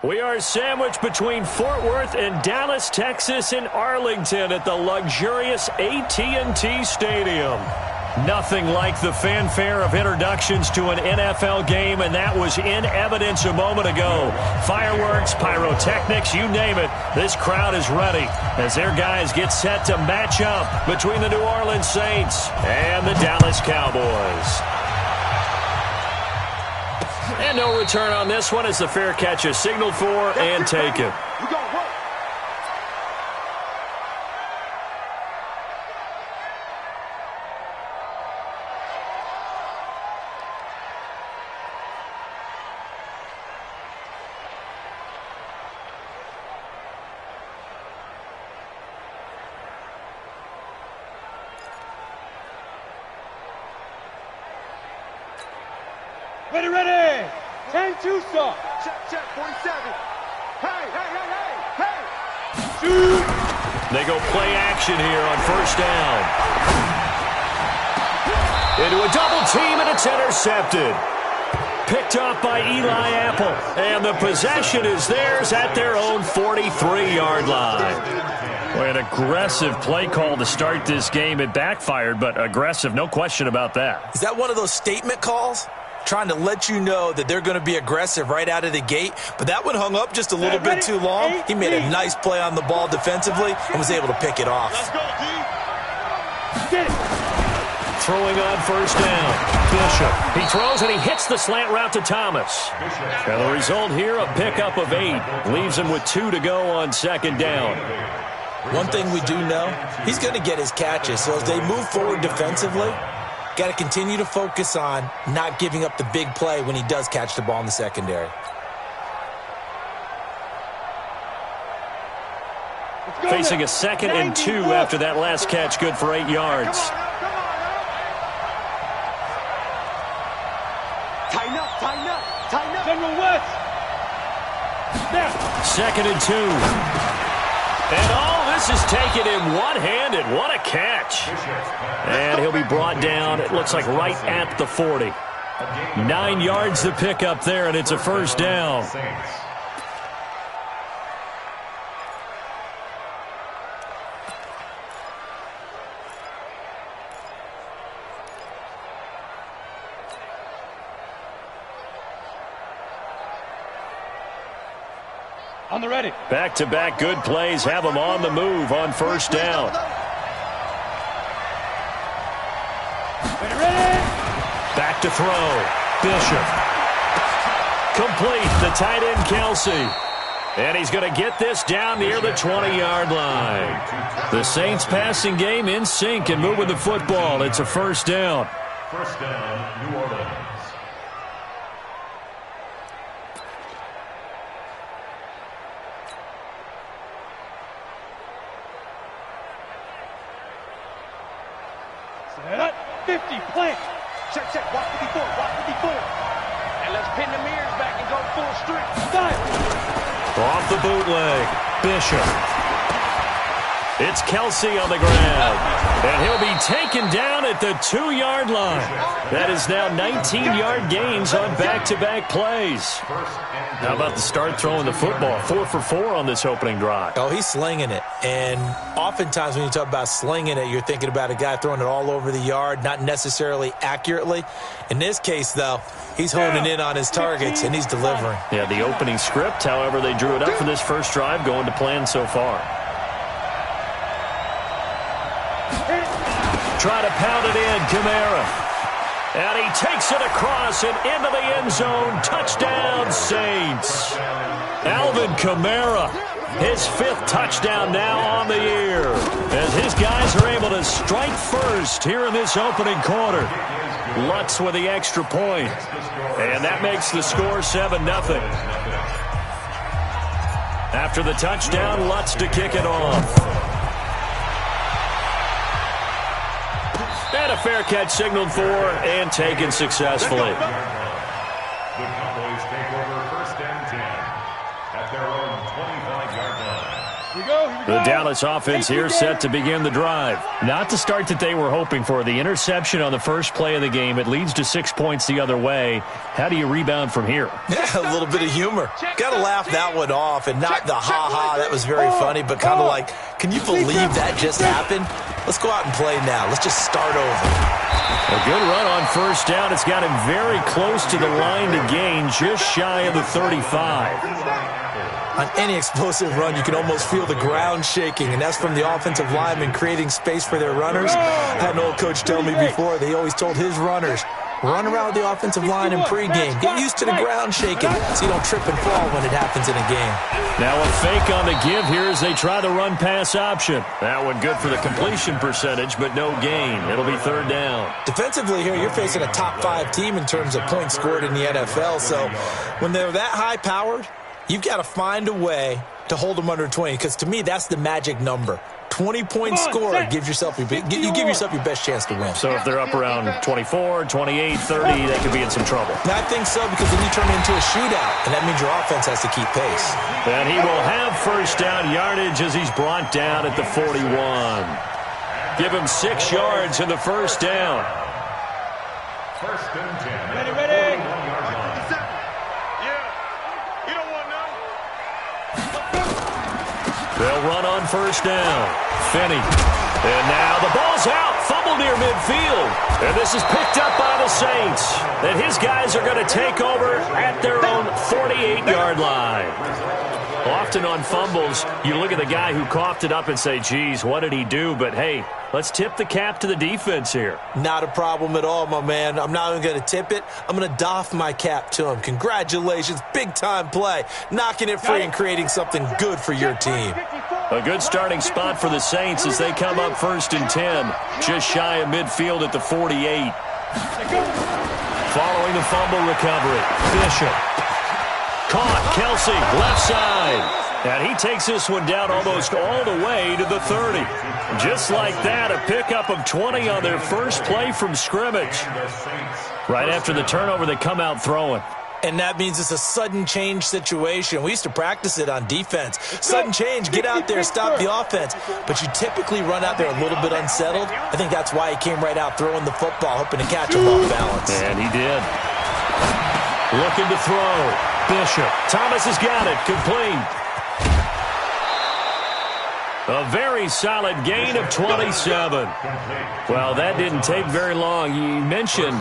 We are sandwiched between Fort Worth and Dallas, Texas, and Arlington at the luxurious AT&T Stadium. Nothing like the fanfare of introductions to an NFL game, and that was in evidence a moment ago. Fireworks, pyrotechnics, you name it. This crowd is ready as their guys get set to match up between the New Orleans Saints and the Dallas Cowboys. And no return on this one as the fair catch is signaled for and taken. Ready, ready! 10-2 stop! Check, 47! Hey! Shoot! They go play action here on first down. Into a double team, and it's intercepted. Picked off by Eli Apple. And the possession is theirs at their own 43-yard line. Well, an aggressive play call to start this game. It backfired, but aggressive, no question about that. Is that one of those statement calls? Trying to let you know that they're going to be aggressive right out of the gate, but that one hung up just a little bit too long. He made a nice play on the ball defensively and was able to pick it off. Let's go, D. Get it. Throwing on first down. Bishop. He throws and he hits the slant route to Thomas. And the result here, a pickup of 8. Leaves him with 2 to go on second down. One thing we do know, he's going to get his catches. So as they move forward defensively, got to continue to focus on not giving up the big play when he does catch the ball in the secondary. Facing a 2nd and 2 after that last catch, good for 8 yards. Tighten up. General West. Snap. 2nd and 2. And this is taken in one-handed. What a catch. And he'll be brought down, it looks like right at the 40. 9 yards to pick up there, and it's a first down. On the ready. Back-to-back good plays have them on the move on first down. Ready. Back to throw. Bishop. Complete. The tight end, Kelsey. And he's going to get this down near the 20-yard line. The Saints passing game in sync and moving the football. It's a first down. First down, New Orleans. Set up. 50. Plant. Check. Watch the before. And let's pin the mirrors back and go full street. Style. Off the bootleg. Bishop. It's Kelsey on the ground. And he'll be taken down at the 2-yard line. That is now 19-yard gains on back-to-back plays. How about the start throwing the football? 4 for 4 on this opening drive. Oh, he's slinging it. And oftentimes when you talk about slinging it, you're thinking about a guy throwing it all over the yard, not necessarily accurately. In this case, though, he's honing in on his targets, and he's delivering. Yeah, the opening script, however, they drew it up for this first drive, going to plan so far. Try to pound it in, Kamara. And he takes it across and into the end zone. Touchdown, Saints. Alvin Kamara, his 5th touchdown now on the year. As his guys are able to strike first here in this opening quarter. Lutz with the extra point. And that makes the score 7-0. After the touchdown, Lutz to kick it off. And a fair catch signaled for and taken successfully. The Cowboys take over first and 10 at their own 25-yard line. The Dallas offense here set to begin the drive. Not the start that they were hoping for. The interception on the first play of the game. It leads to 6 points the other way. How do you rebound from here? Yeah, a little bit of humor. Got to laugh that one off, and not the ha-ha. That was very funny, but kind of like, can you believe that just happened? Let's go out and play now. Let's just start over. A good run on first down. It's got him very close to the line to gain, just shy of the 35. On any explosive run, you can almost feel the ground shaking, and that's from the offensive linemen creating space for their runners. I had an old coach tell me before, they always told his runners, run around the offensive line in pregame. Get used to the ground shaking so you don't trip and fall when it happens in a game. Now a fake on the give here as they try the run-pass option. That one good for the completion percentage, but no gain. It'll be third down. Defensively here, you're facing a top-5 team in terms of points scored in the NFL, so when they're that high-powered, you've got to find a way to hold them under 20, because to me, that's the magic number. 20-point score gives yourself you give yourself your best chance to win. So if they're up around 24, 28, 30, they could be in some trouble. I think so, because then you turn it into a shootout, and that means your offense has to keep pace. And he will have first down yardage as he's brought down at the 41. Give him 6 yards in the first down. First and 10. Ready. They'll run on first down. Finney. And now the ball's out. Fumble near midfield. And this is picked up by the Saints. And his guys are going to take over at their own 48-yard line. Often on fumbles, you look at the guy who coughed it up and say, geez, what did he do? But, hey, let's tip the cap to the defense here. Not a problem at all, my man. I'm not even going to tip it. I'm going to doff my cap to him. Congratulations. Big-time play. Knocking it free and creating something good for your team. A good starting spot for the Saints as they come up first and 10. Just shy of midfield at the 48. Following the fumble recovery, Bishop. Caught, Kelsey, left side. And he takes this one down almost all the way to the 30. Just like that, a pickup of 20 on their first play from scrimmage. Right after the turnover, they come out throwing. And that means it's a sudden change situation. We used to practice it on defense. Sudden change, get out there, stop the offense. But you typically run out there a little bit unsettled. I think that's why he came right out throwing the football, hoping to catch him off balance. And he did. Looking to throw. Bishop. Thomas has got it. Complete. A very solid gain of 27. Well, that didn't take very long. You mentioned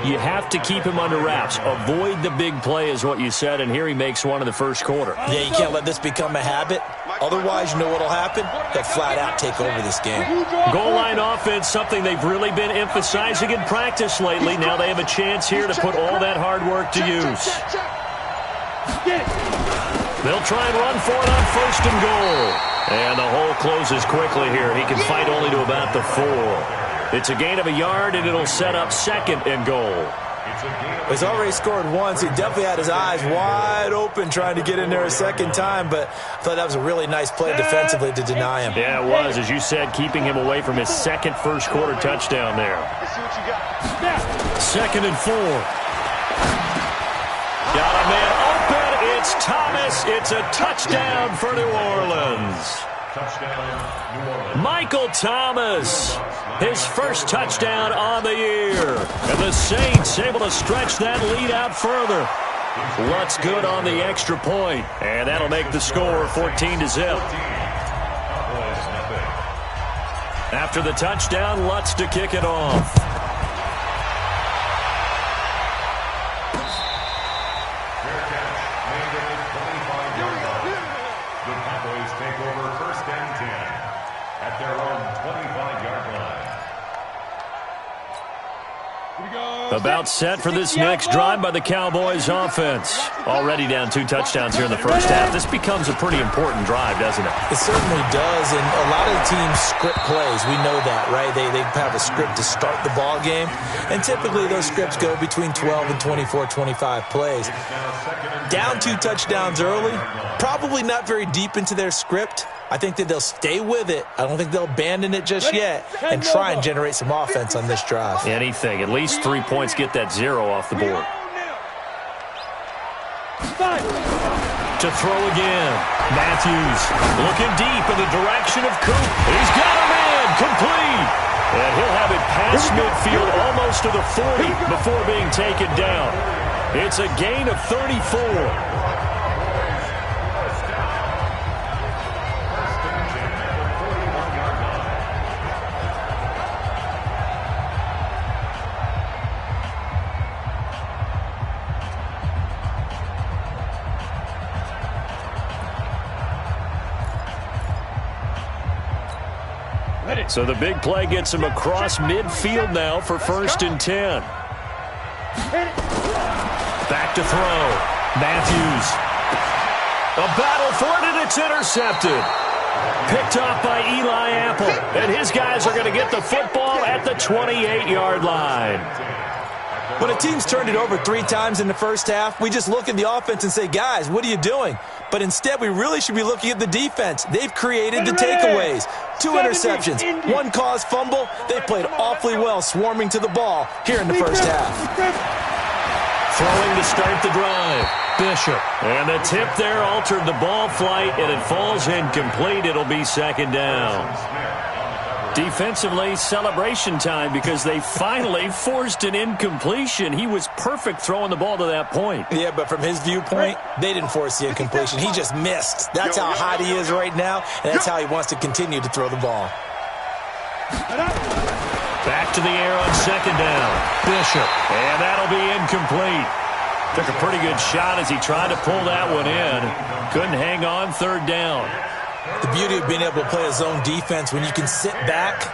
you have to keep him under wraps. Avoid the big play is what you said, and here he makes one in the first quarter. Yeah, you can't let this become a habit. Otherwise, you know what will happen? They'll flat out take over this game. Goal line offense, something they've really been emphasizing in practice lately. Now they have a chance here to put all that hard work to use. They'll try and run for it on first and goal. And the hole closes quickly here. He can fight only to about the 4. It's a gain of a yard, and it'll set up second and goal. He's already scored once. He definitely had his eyes wide open trying to get in there a second time, but I thought that was a really nice play defensively to deny him. Yeah, it was, as you said, keeping him away from his second first-quarter touchdown there. Second and 4. Got a man open. It's Thomas. It's a touchdown for New Orleans. Michael Thomas, his first touchdown on the year. And the Saints able to stretch that lead out further. Lutz good on the extra point, and that'll make the score 14-0. After the touchdown, Lutz to kick it off. About set for this next drive by the Cowboys offense. Already down 2 touchdowns here in the first half. This becomes a pretty important drive, doesn't it? It certainly does, and a lot of the teams script plays. We know that, right? They have a script to start the ball game, and typically those scripts go between 12 and 24, 25 plays. Down 2 touchdowns early, probably not very deep into their script. I think that they'll stay with it. I don't think they'll abandon it just yet and try and generate some offense on this drive. Anything. At least 3 points, get that 0 off the board. to throw again. Matthews looking deep in the direction of Coop. He's got him in. Complete. And he'll have it past midfield almost to the 40 before being taken down. It's a gain of 34. So the big play gets him across midfield now for 1st and 10. Back to throw. Matthews. A battle for it, and it's intercepted. Picked off by Eli Apple. And his guys are going to get the football at the 28-yard line. When a team's turned it over 3 times in the first half, we just look at the offense and say, guys, what are you doing? But instead, we really should be looking at the defense. They've created the takeaways. 2 interceptions, 1 caused fumble. They played awfully well swarming to the ball here in the first half. Throwing to start the drive. Bishop. And the tip there altered the ball flight, and it falls incomplete. It'll be 2nd down. Defensively, celebration time because they finally forced an incompletion. He was perfect throwing the ball to that point. Yeah, but from his viewpoint, they didn't force the incompletion. He just missed. That's how hot he is right now, and that's how he wants to continue to throw the ball. Back to the air on 2nd down. Bishop. And that'll be incomplete. Took a pretty good shot as he tried to pull that one in. Couldn't hang on 3rd down. The beauty of being able to play a zone defense when you can sit back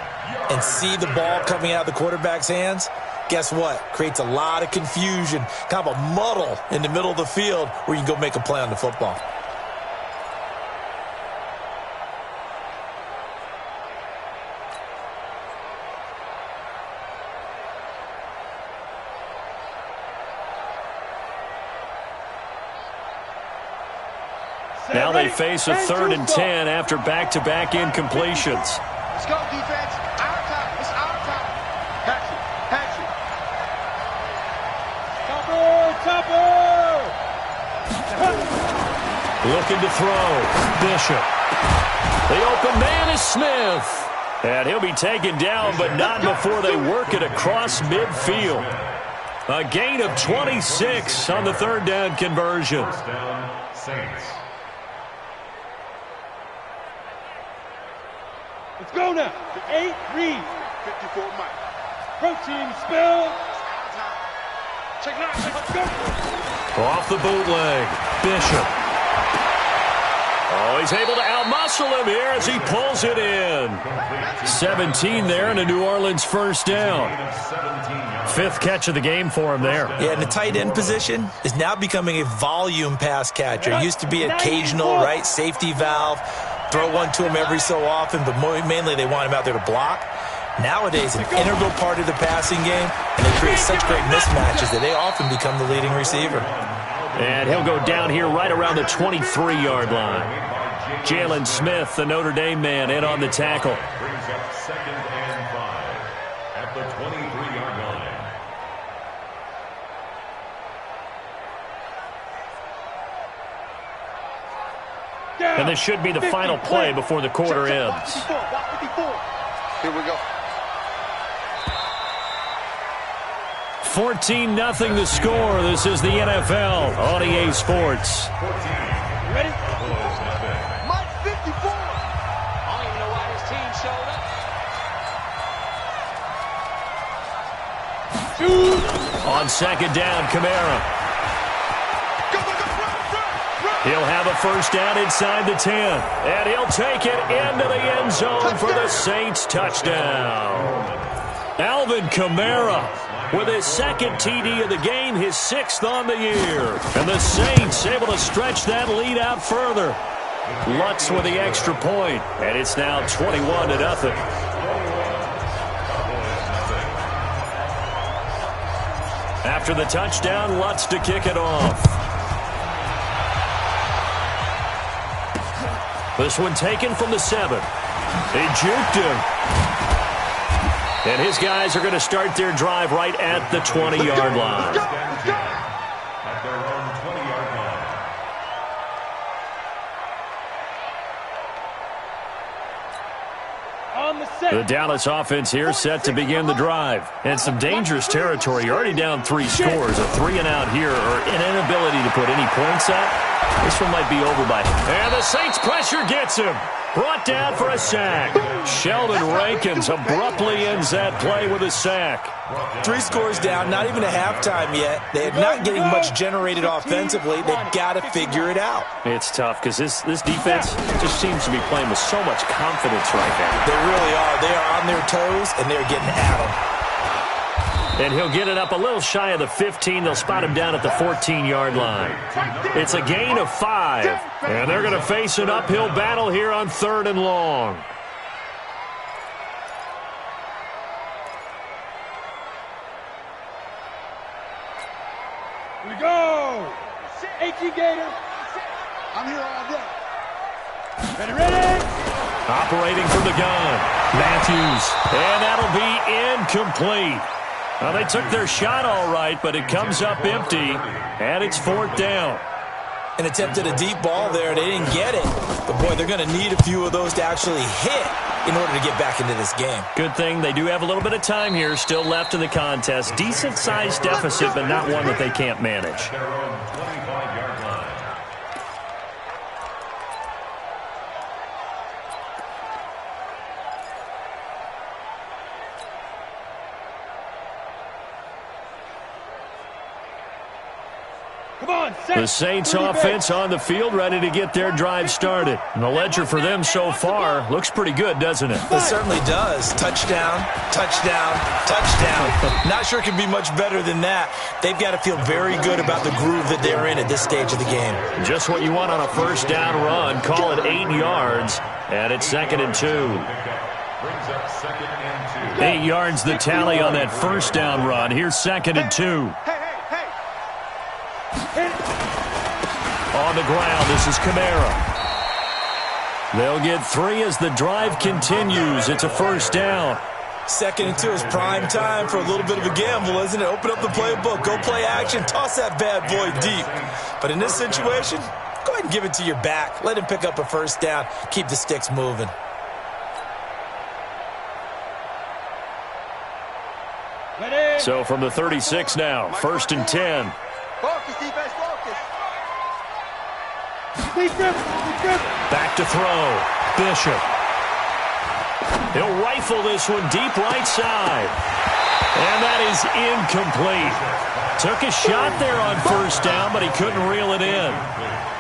and see the ball coming out of the quarterback's hands, guess what? Creates a lot of confusion, kind of a muddle in the middle of the field where you can go make a play on the football. Now they face a 3rd and 10 after back-to-back incompletions. Let's go, defense. Our time. It's our time. Catch it. Catch it. Topper! Looking to throw. Bishop. The open man is Smith. And he'll be taken down, but not before they work it across midfield. A gain of 26 on the 3rd down conversion. 1st down, Saints. Let's go now. The 8 read. 54 Mike. Protein spill. Check it out. Let's go. Off the bootleg. Bishop. Oh, he's able to outmuscle him here as he pulls it in. 17 there and a New Orleans 1st down. 5th catch of the game for him there. Yeah, and the tight end position is now becoming a volume pass catcher. It used to be occasional, right? Safety valve. Throw one to him every so often, but mainly they want him out there to block. Nowadays, an integral part of the passing game, and they create such great mismatches that they often become the leading receiver. And he'll go down here right around the 23-yard line. Jalen Smith, the Notre Dame man, in on the tackle. Brings up 2nd and 5 at the 23-yard line. And this should be the final play before the quarter ends. Here we go. 14-0 the score. This is the NFL on EA Sports. Ready? Mike 54. I don't even know why his team showed up. Shoot. On 2nd down, Kamara. He'll have a 1st down inside the 10. And he'll take it into the end zone for the Saints touchdown. Alvin Kamara with his 2nd TD of the game, his 6th on the year. And the Saints able to stretch that lead out further. Lutz with the extra point, and it's now 21-0. After the touchdown, Lutz to kick it off. This one taken from the 7. He juked him. And his guys are going to start their drive right at the 20-yard line. At their own 20-yard line. The Dallas offense here set to begin the drive. And some dangerous territory. You're already down 3 scores. A 3-and-out here or an inability to put any points up. This one might be over by. And the Saints pressure gets him. Brought down for a sack. Sheldon Rankins abruptly ends that play with a sack. 3 scores down, not even a halftime yet. They're not getting much generated offensively. They've got to figure it out. It's tough because this defense just seems to be playing with so much confidence right now. They really are. They are on their toes, and they're getting at them. And he'll get it up a little shy of the 15. They'll spot him down at the 14-yard line. It's a gain of 5. And they're going to face an uphill battle here on 3rd and long. Here we go. 18 Gator. I'm here all day. Ready? Operating from the gun. Matthews. And that'll be incomplete. Well, they took their shot all right, but it comes up empty, and it's 4th down. And attempted a deep ball there. They didn't get it. But, boy, they're going to need a few of those to actually hit in order to get back into this game. Good thing they do have a little bit of time here still left in the contest. Decent-sized deficit, but not one that they can't manage. The Saints offense on the field ready to get their drive started. And the ledger for them so far looks pretty good, doesn't it? It certainly does. Touchdown, touchdown, touchdown. Not sure it could be much better than that. They've got to feel very good about the groove that they're in at this stage of the game. Just what you want on a first down run. Call it 8 yards, and it's 2nd and 2. 8 yards the tally on that first down run. Here's 2nd and 2. On the ground, this is Kamara. They'll get 3 as the drive continues. It's a first down. 2nd and 2 is prime time for a little bit of a gamble, isn't it? Open up the playbook, go play action, toss that bad boy deep. But in this situation, go ahead and give it to your back. Let him pick up a first down. Keep the sticks moving. So from the 36 now, 1st and 10. Focus, defense, focus. Back to throw. Bishop. He'll rifle this one deep right side. And that is incomplete. Took a shot there on first down, but he couldn't reel it in.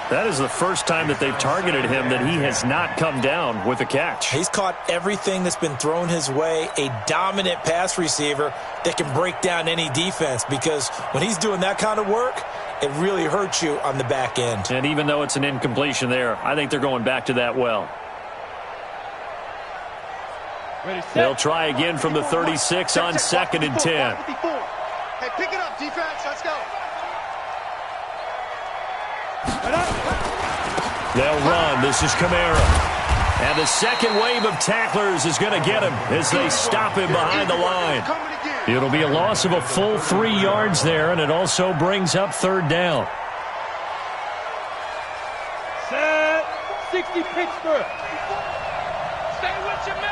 That is the first time that they've targeted him that he has not come down with a catch. He's caught everything that's been thrown his way. A dominant pass receiver that can break down any defense, because when he's doing that kind of work, it really hurts you on the back end. And even though it's an incompletion there, I think they're going back to that well. They'll try again from the 36 on 2nd and 10. Hey, pick it up, defense. Let's go. They'll run. This is Kamara. And the second wave of tacklers is going to get him as they stop him behind the line. It'll be a loss of a full 3 yards there, and it also brings up 3rd down. Set. 60 Pittsburgh. Stay with your man.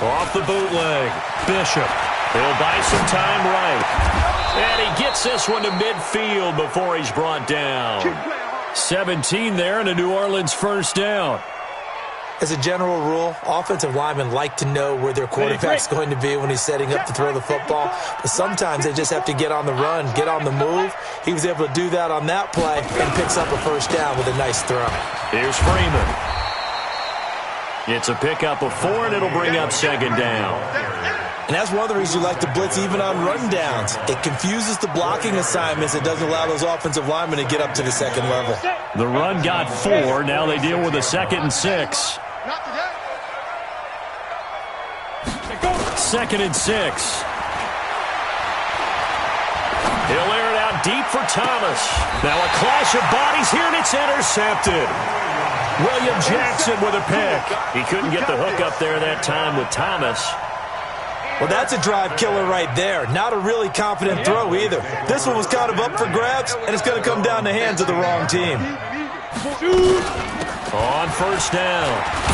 Off the bootleg. Bishop. He'll buy some time right. And he gets this one to midfield before he's brought down. 17 there and a New Orleans first down. As a general rule, offensive linemen like to know where their quarterback's going to be when he's setting up to throw the football. But sometimes they just have to get on the run, get on the move. He was able to do that on that play and picks up a first down with a nice throw. Here's Freeman. It's a pickup of 4, and it'll bring up 2nd down. And that's one of the reasons you like to blitz even on rundowns. It confuses the blocking assignments. It doesn't allow those offensive linemen to get up to the second level. The run got 4. Now they deal with a 2nd and 6. 2nd and 6. He'll air it out deep for Thomas. Now a clash of bodies here, and it's intercepted. William Jackson with a pick. He couldn't get the hook up there that time with Thomas. Well, that's a drive killer right there. Not a really confident throw either. This one was kind of up for grabs, and it's going to come down the hands of the wrong team. On first down,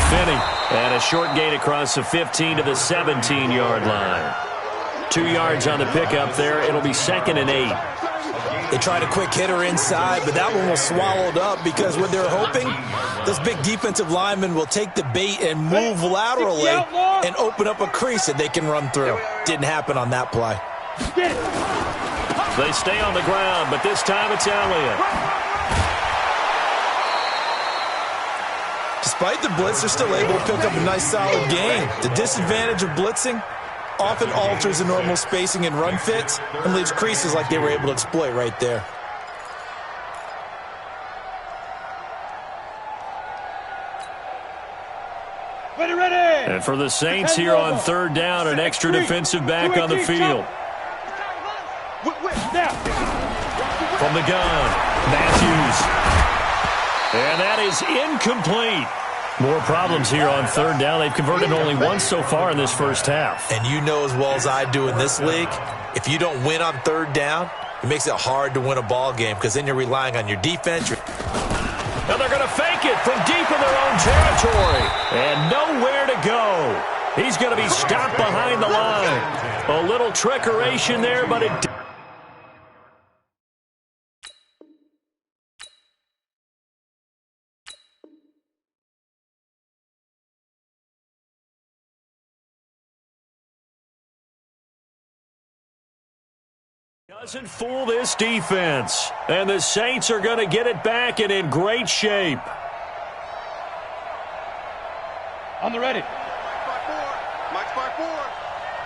Finney. And a short gain across the 15 to the 17-yard line. 2 yards on the pickup there. It'll be 2nd and 8. They tried a quick hitter inside, but that one was swallowed up because what they're hoping, this big defensive lineman will take the bait and move laterally and open up a crease that they can run through. Didn't happen on that play. They stay on the ground, but this time it's Elliott. Despite the blitz, they're still able to pick up a nice solid gain. The disadvantage of blitzing often alters the normal spacing and run fits and leaves creases like they were able to exploit right there. Ready. And for the Saints here on 3rd down, an extra defensive back on the field. From the gun, Matthews. And that is incomplete. More problems here on 3rd down. They've converted only once so far in this first half. And you know as well as I do in this league, if you don't win on 3rd down, it makes it hard to win a ball game because then you're relying on your defense. And they're going to fake it from deep in their own territory. And nowhere to go. He's going to be stopped behind the line. A little trickeration there, but it doesn't fool this defense. And the Saints are going to get it back and in great shape. On the ready. Mike's by 4.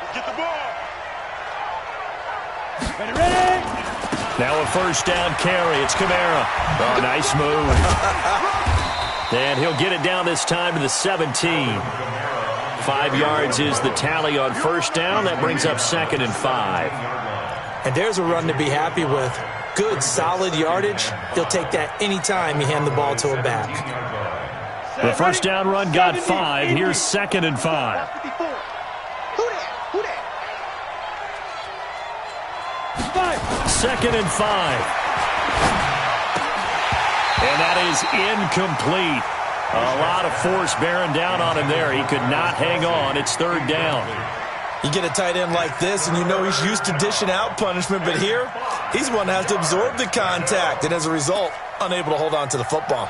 Let's get the ball. Ready. Now a first down carry. It's Kamara. Oh, nice move. And he'll get it down this time to the 17. 5 yards is the tally on first down. That brings up 2nd and 5. And there's a run to be happy with. Good, solid yardage. He'll take that anytime you hand the ball to a back. The first down run got 5. Here's 2nd and 5. Who that? 2nd and 5. And that is incomplete. A lot of force bearing down on him there. He could not hang on. It's 3rd down. You get a tight end like this, and you know he's used to dishing out punishment, but here, he's one that has to absorb the contact, and as a result, unable to hold on to the football.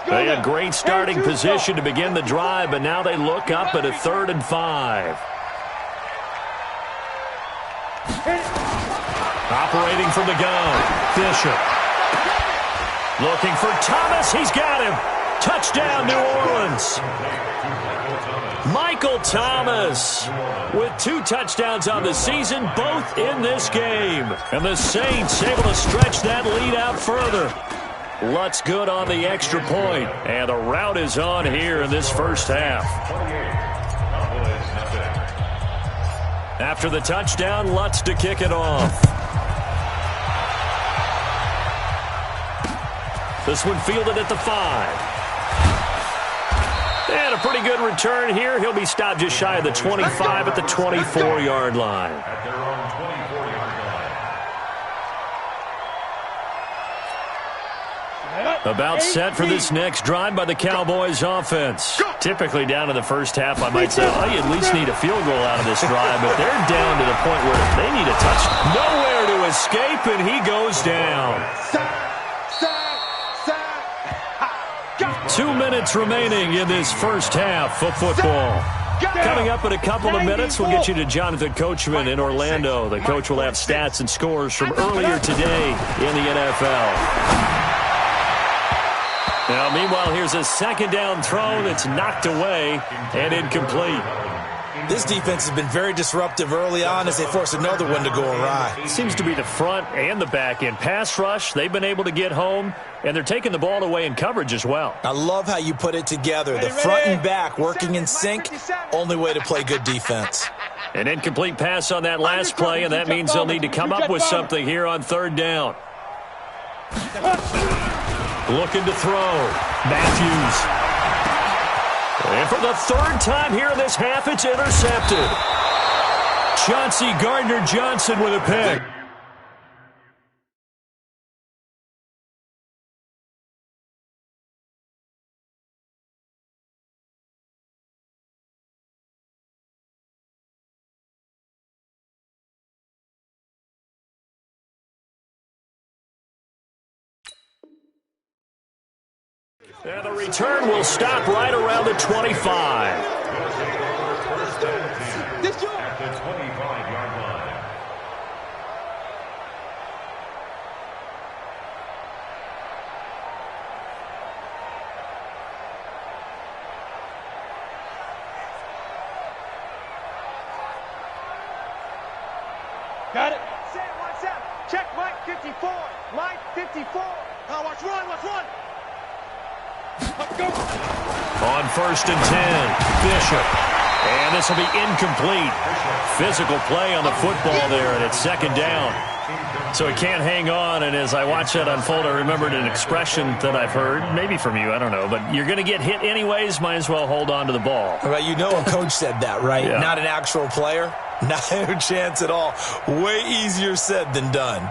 They had great starting position to begin the drive, but now they look up at a 3rd and 5. Operating from the gun, Fisher. Looking for Thomas. He's got him. Touchdown, New Orleans. Michael Thomas with 2 touchdowns on the season, both in this game. And the Saints able to stretch that lead out further. Lutz good on the extra point. And the rout is on here in this first half. After the touchdown, Lutz to kick it off. This one fielded at the 5. And a pretty good return here. He'll be stopped just shy of the 25 at the 24-yard line. At their own 24-yard line. About set for this next drive by the Cowboys offense. Typically down in the first half, I might say, well, you at least need a field goal out of this drive, but they're down to the point where they need a touchdown. Nowhere to escape, and he goes down. 2 minutes remaining in this first half of football. Coming up in a couple of minutes, we'll get you to Jonathan Coachman in Orlando. The coach will have stats and scores from earlier today in the NFL. Now, meanwhile, here's a 2nd down throw that's knocked away and incomplete. This defense has been very disruptive early on as they force another one to go awry. It seems to be the front and the back end. Pass rush, they've been able to get home, and they're taking the ball away in coverage as well. I love how you put it together. The front and back working in sync, only way to play good defense. An incomplete pass on that last play, and that means they'll need to come up with something here on 3rd down. Looking to throw. Matthews. And for the third time here in this half, it's intercepted. Chauncey Gardner-Johnson with a pick. And the return will stop right around the 25. At the 25-yard line. Got it. What's up? Check Mike 54. Mike 54. Now watch run, watch run. Let's go. On 1st and 10, Bishop. And this will be incomplete. Physical play on the football there, and it's 2nd down. So he can't hang on, and as I watch that unfold, I remembered an expression that I've heard, maybe from you, I don't know, but you're going to get hit anyways, might as well hold on to the ball. Well, you know a coach said that, right? Yeah. Not an actual player. No chance at all. Way easier said than done.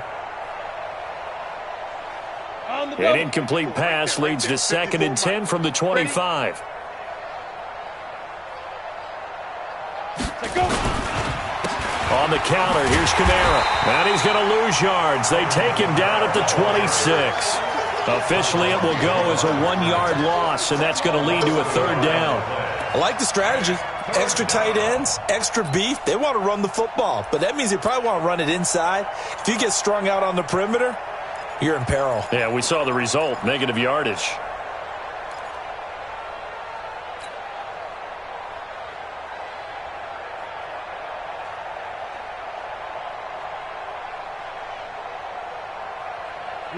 An incomplete pass leads to 2nd and 10 from the 25. On the counter, here's Kamara. And he's going to lose yards. They take him down at the 26. Officially, it will go as a 1-yard loss, and that's going to lead to a 3rd down. I like the strategy. Extra tight ends, extra beef. They want to run the football, but that means they probably want to run it inside. If you get strung out on the perimeter, you're in peril. Yeah, we saw the result, negative yardage.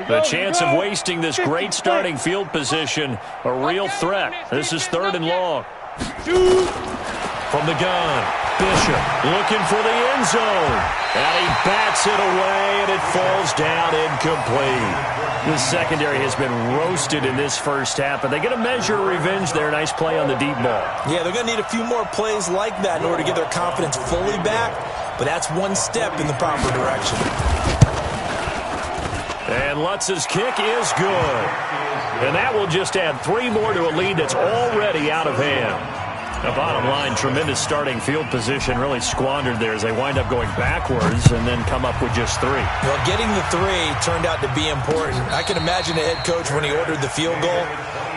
The chance of wasting this great starting field position, a real threat. This is 3rd and long. From the gun, Bishop looking for the end zone. And he bats it away, and it falls down incomplete. The secondary has been roasted in this first half, but they're going to measure revenge there. Nice play on the deep ball. Yeah, they're going to need a few more plays like that in order to get their confidence fully back, but that's one step in the proper direction. And Lutz's kick is good. And that will just add 3 more to a lead that's already out of hand. The bottom line, tremendous starting field position, really squandered there as they wind up going backwards and then come up with just 3. Well, getting the 3 turned out to be important. I can imagine the head coach when he ordered the field goal.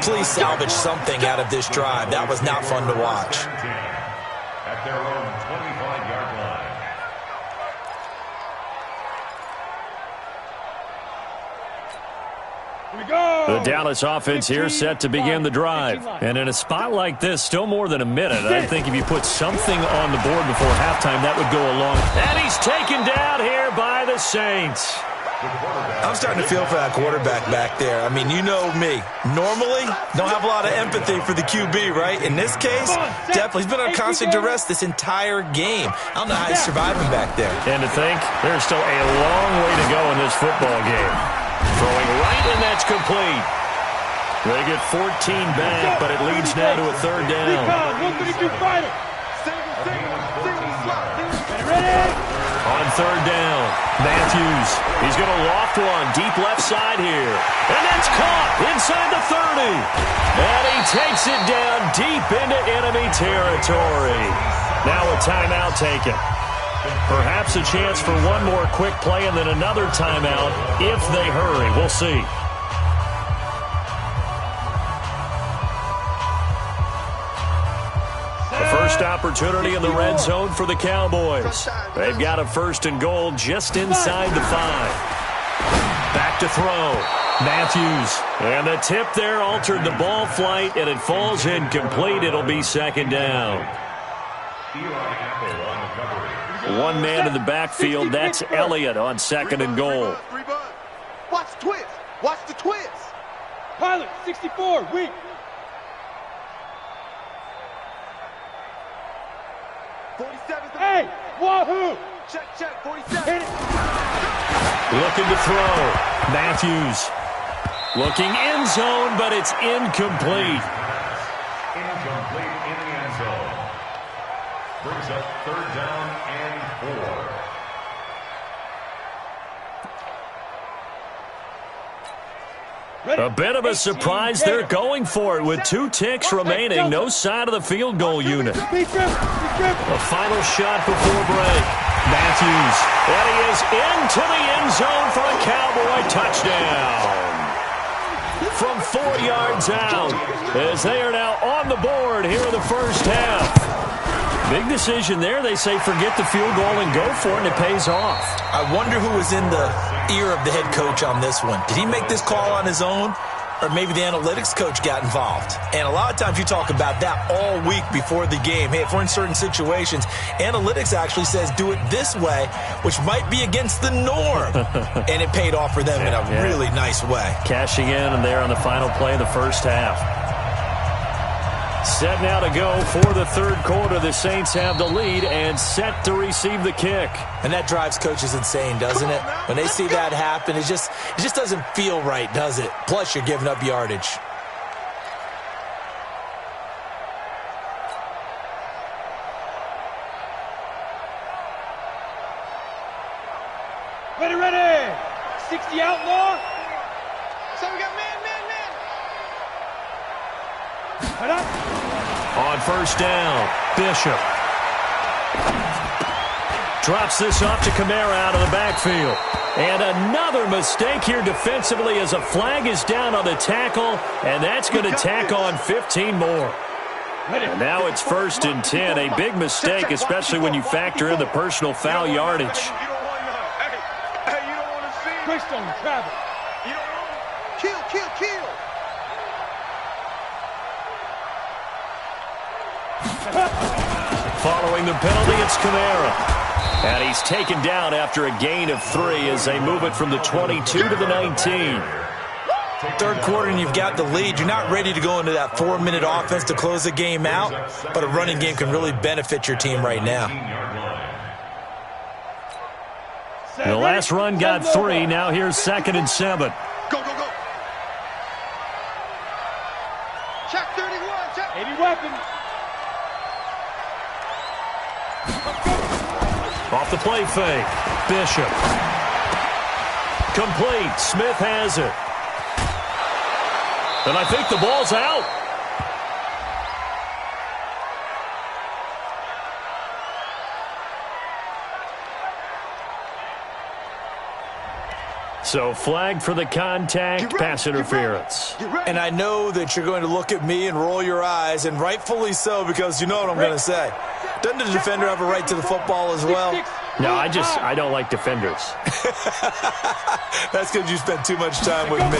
Please salvage something out of this drive. That was not fun to watch. At their own 25-yard line. The Dallas offense here set to begin the drive. And in a spot like this, still more than a minute, I think if you put something on the board before halftime, that would go along. And he's taken down here by the Saints. I'm starting to feel for that quarterback back there. I mean, you know me. Normally, don't have a lot of empathy for the QB, right? In this case, definitely. He's been on constant duress this entire game. I don't know how he's surviving back there. And to think, there's still a long way to go in this football game. Throwing right, and that's complete. They get 14 back, but it leads now to a 3rd down. On 3rd down, Matthews. He's going to loft one deep left side here. And that's caught inside the 30. And he takes it down deep into enemy territory. Now a timeout taken. Perhaps a chance for one more quick play and then another timeout if they hurry. We'll see. The first opportunity in the red zone for the Cowboys. They've got a 1st and goal just inside the 5. Back to throw. Matthews. And the tip there altered the ball flight, and it falls incomplete. It'll be 2nd down. One man in the backfield. That's Elliott on 2nd and goal. Watch the twist. Watch the twist. Pilot, 64, weak. Hey, wahoo! Check, 47. Hit it. Looking to throw. Matthews. Looking end zone, but it's incomplete. Incomplete. up 3rd down and 4. A bit of a surprise. They're going for it with 2 ticks remaining. No sign of the field goal unit. A final shot before break. Matthews. And he is into the end zone for a Cowboy touchdown. From 4 yards out, as they are now on the board here in the first half. Big decision there. They say forget the field goal and go for it, and it pays off. I wonder who was in the ear of the head coach on this one. Did he make this call on his own? Or maybe the analytics coach got involved. And a lot of times you talk about that all week before the game. Hey, if we're in certain situations, analytics actually says do it this way, which might be against the norm. And it paid off for them in a really nice way. Cashing in and there on the final play of the first half. Set now to go for the 3rd quarter. The Saints have the lead and set to receive the kick. And that drives coaches insane, doesn't it? When they see that happen, it just doesn't feel right, does it? Plus, you're giving up yardage. Ready. 60 outlaw. So we got man. On first down, Bishop. Drops this off to Kamara out of the backfield. And another mistake here defensively as a flag is down on the tackle, and that's going to tack on 15 more. And now it's 1st and 10. A big mistake, especially when you factor in the personal foul yardage. Greystone, travel. Kill. Following the penalty, it's Kamara. And he's taken down after a gain of 3 as they move it from the 22 to the 19. 3rd quarter and you've got the lead. You're not ready to go into that 4-minute offense to close the game out, but a running game can really benefit your team right now. The last run got 3. Now here's 2nd and 7. Go. Check 31. Check. 80 weapons. Off the play fake. Bishop. Complete. Smith has it. And I think the ball's out. So flag for the contact, pass interference. And I know that you're going to look at me and roll your eyes, and rightfully so, because you know what I'm going to say. Doesn't the defender have a right to the football as well? No, I don't like defenders. That's because you spent too much time with me.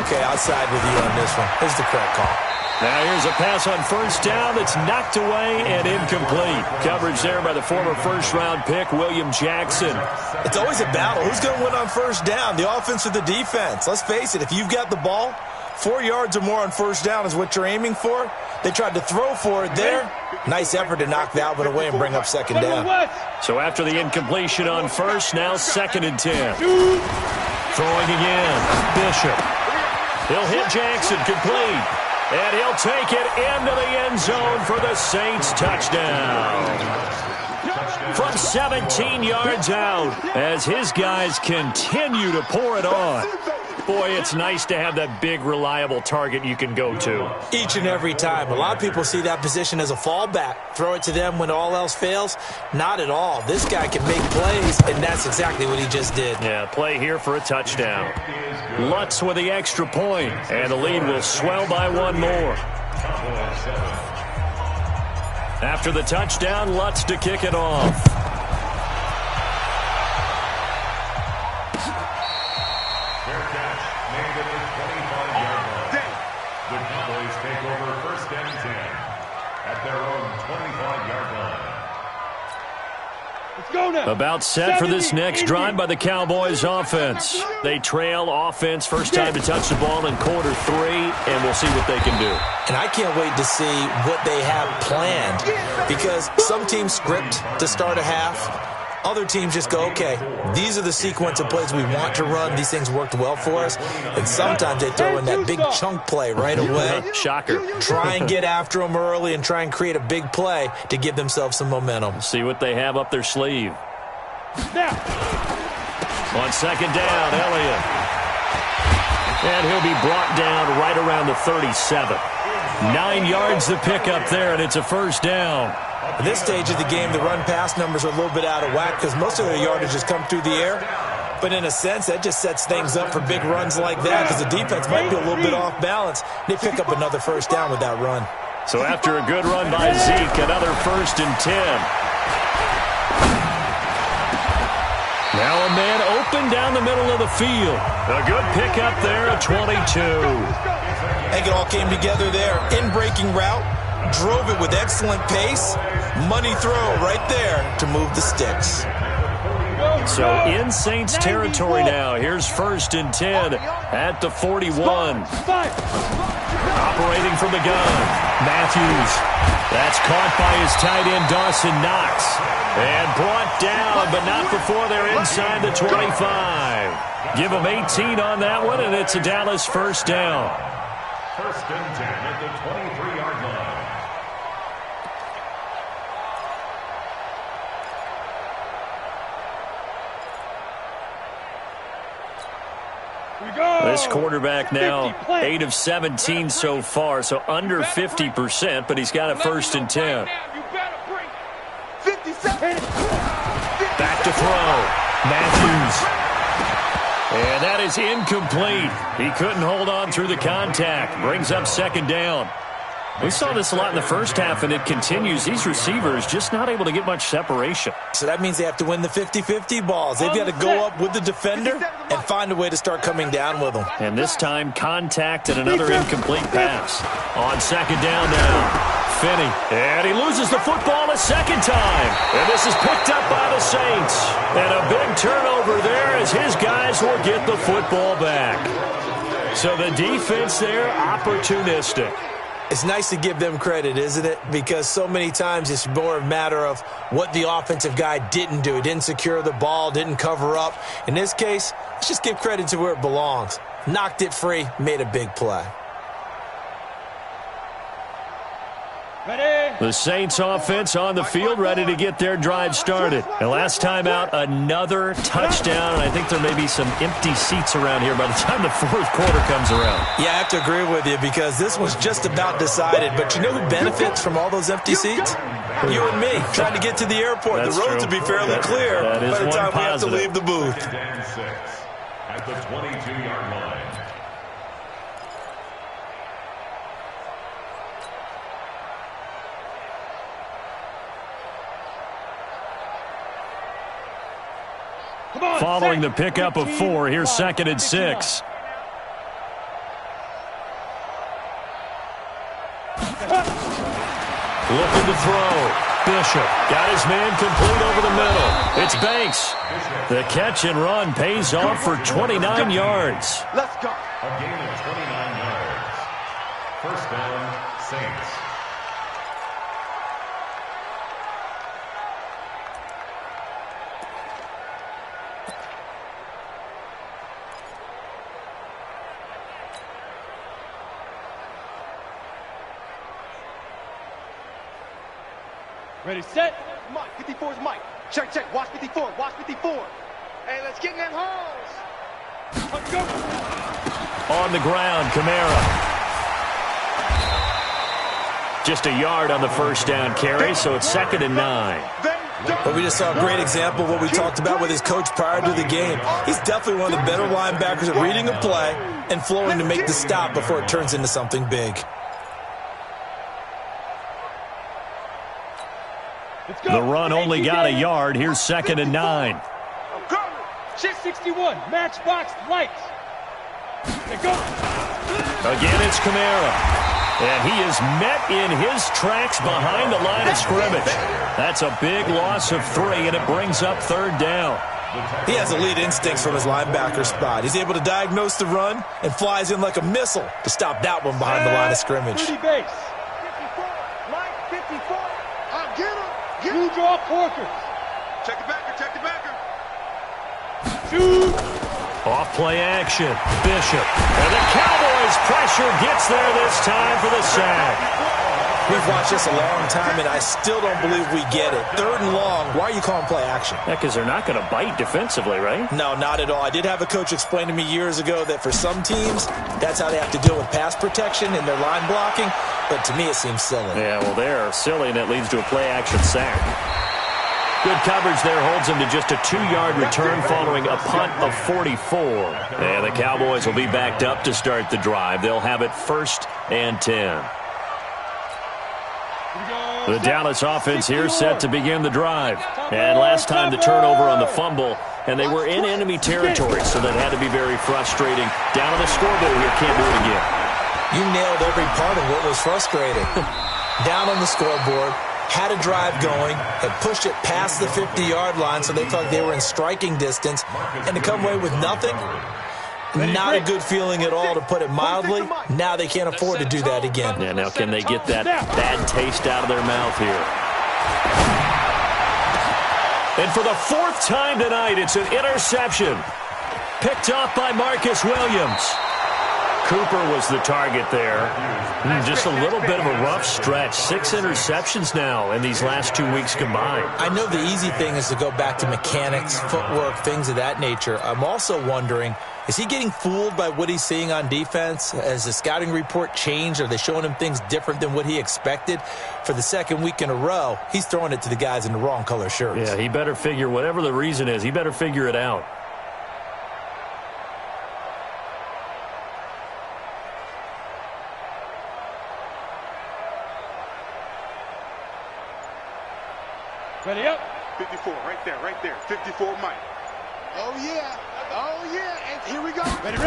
Okay, I'll side with you on this one. This is the correct call. Now here's a pass on first down that's knocked away and incomplete. Coverage there by the former first-round pick, William Jackson. It's always a battle. Who's going to win on first down, the offense or the defense? Let's face it, if you've got the ball, 4 yards or more on first down is what you're aiming for. They tried to throw for it there. Nice effort to knock that one away and bring up 2nd down. So after the incompletion on first, now 2nd and 10. Throwing again, Bishop. He'll hit Jackson, complete. And he'll take it into the end zone for the Saints touchdown. From 17 yards out as his guys continue to pour it on. Boy, it's nice to have that big, reliable target you can go to. Each and every time. A lot of people see that position as a fallback. Throw it to them when all else fails. Not at all. This guy can make plays, and that's exactly what he just did. Yeah, play here for a touchdown. Lutz with the extra point, and the lead will swell by 1 more. After the touchdown, Lutz to kick it off. The Cowboys take over 1st and 10 at their own 25-yard line. Let's go now. About set for this next drive by the Cowboys offense. They trail offense, first time to touch the ball in quarter 3, and we'll see what they can do. And I can't wait to see what they have planned, because some teams script to start a half. Other teams just go, okay, these are the sequence of plays we want to run. These things worked well for us. And sometimes they throw in that big chunk play right away. Shocker. Try and get after them early and try and create a big play to give themselves some momentum. See what they have up their sleeve. On second down, Elliott. And he'll be brought down right around the 37. 9 yards to pick up there, and it's a first down. At this stage of the game, the run-pass numbers are a little bit out of whack because most of their yardage has come through the air. But in a sense, that just sets things up for big runs like that because the defense might be a little bit off balance. They pick up another first down with that run. So after a good run by Zeke, another 1st and 10. Now a man open down the middle of the field. A good pickup there at 22. I think it all came together there. In-breaking route, drove it with excellent pace. Money throw right there to move the sticks. So in Saints territory now. Here's 1st and 10 at the 41. Operating from the gun, Matthews. That's caught by his tight end, Dawson Knox. And brought down, but not before they're inside the 25. Give them 18 on that one, and it's a Dallas first down. 1st and 10 at the 23-yard line. This quarterback now 8 of 17 so far, so under 50%, but he's got a 1st and 10. Back to throw. Matthews. And that is incomplete. He couldn't hold on through the contact. Brings up 2nd down. We saw this a lot in the first half, and it continues. These receivers just not able to get much separation. So that means they have to win the 50-50 balls. They've got to go up with the defender and find a way to start coming down with them. And this time, contact and another incomplete pass. On 2nd down now, Finney. And he loses the football a 2nd time. And this is picked up by the Saints. And a big turnover there as his guys will get the football back. So the defense there, opportunistic. It's nice to give them credit, isn't it? Because so many times it's more a matter of what the offensive guy didn't do. He didn't secure the ball, didn't cover up. In this case, let's just give credit to where it belongs. Knocked it free, made a big play. The Saints offense on the field, ready to get their drive started. And last time out, another touchdown. And I think there may be some empty seats around here by the time the 4th quarter comes around. Yeah, I have to agree with you because this was just about decided. But you know who benefits from all those empty seats? You and me, trying to get to the airport. That's the roads true. will be fairly clear by the time we have to leave the booth. 1st and 6 at the 22-yard line. Following the pickup of 4, here's 2nd and 6. Looking to throw. Bishop got his man complete over the middle. It's Banks. The catch and run pays off for 29 yards. Let's go. A gain of 29 yards. 1st down, Saints. Ready, set. Mike, 54 is Mike. Check, check. Watch 54. Watch 54. Hey, let's get in them holes. Let's go. On the ground, Kamara. Just a yard on the 1st down carry, so it's 2nd and 9. But we just saw a great example of what we talked about with his coach prior to the game. He's definitely one of the better linebackers at reading a play and flowing to make the stop before it turns into something big. The run only got a yard. Here's 2nd and 9. Shit 61. Matchbox lights. They go. Again, it's Kamara. And he is met in his tracks behind the line of scrimmage. That's a big loss of 3, and it brings up 3rd down. He has elite instincts from his linebacker spot. He's able to diagnose the run and flies in like a missile to stop that one behind the line of scrimmage. 30 base. 54. Mike, 54. I'll get him. Blue draw Porkers. Check the backer, check the backer. Off play action. Bishop. And the Cowboys pressure gets there this time for the sack. We've watched this a long time, and I still don't believe we get it. 3rd and long, why are you calling play action? Yeah, because they're not going to bite defensively, right? No, not at all. I did have a coach explain to me years ago that for some teams, that's how they have to deal with pass protection and their line blocking. But to me, it seems silly. Yeah, well, they're silly, and it leads to a play action sack. Good coverage there holds him to just a 2-yard return following a punt of 44. And the Cowboys will be backed up to start the drive. They'll have it 1st and 10. The Dallas offense here set to begin the drive. And last time the turnover on the fumble, and they were in enemy territory, so that had to be very frustrating. Down on the scoreboard here, can't do it again. You nailed every part of what was frustrating. Down on the scoreboard, had a drive going, had pushed it past the 50-yard line so they felt like they were in striking distance, and to come away with nothing, not a good feeling at all, to put it mildly. Now they can't afford to do that again. Yeah, now can they get that bad taste out of their mouth here? And for the 4th time tonight, it's an interception. Picked off by Marcus Williams. Cooper was the target there. Just a little bit of a rough stretch. 6 interceptions now in these last 2 weeks combined. I know the easy thing is to go back to mechanics, footwork, things of that nature. I'm also wondering, is he getting fooled by what he's seeing on defense? Has the scouting report changed? Are they showing him things different than what he expected? For the 2nd week in a row, he's throwing it to the guys in the wrong color shirts. Yeah, he better figure, whatever the reason is, he better figure it out. Ready up. 54, right there. 54, Mike. Oh, yeah. Oh, yeah. And here we go. Ready.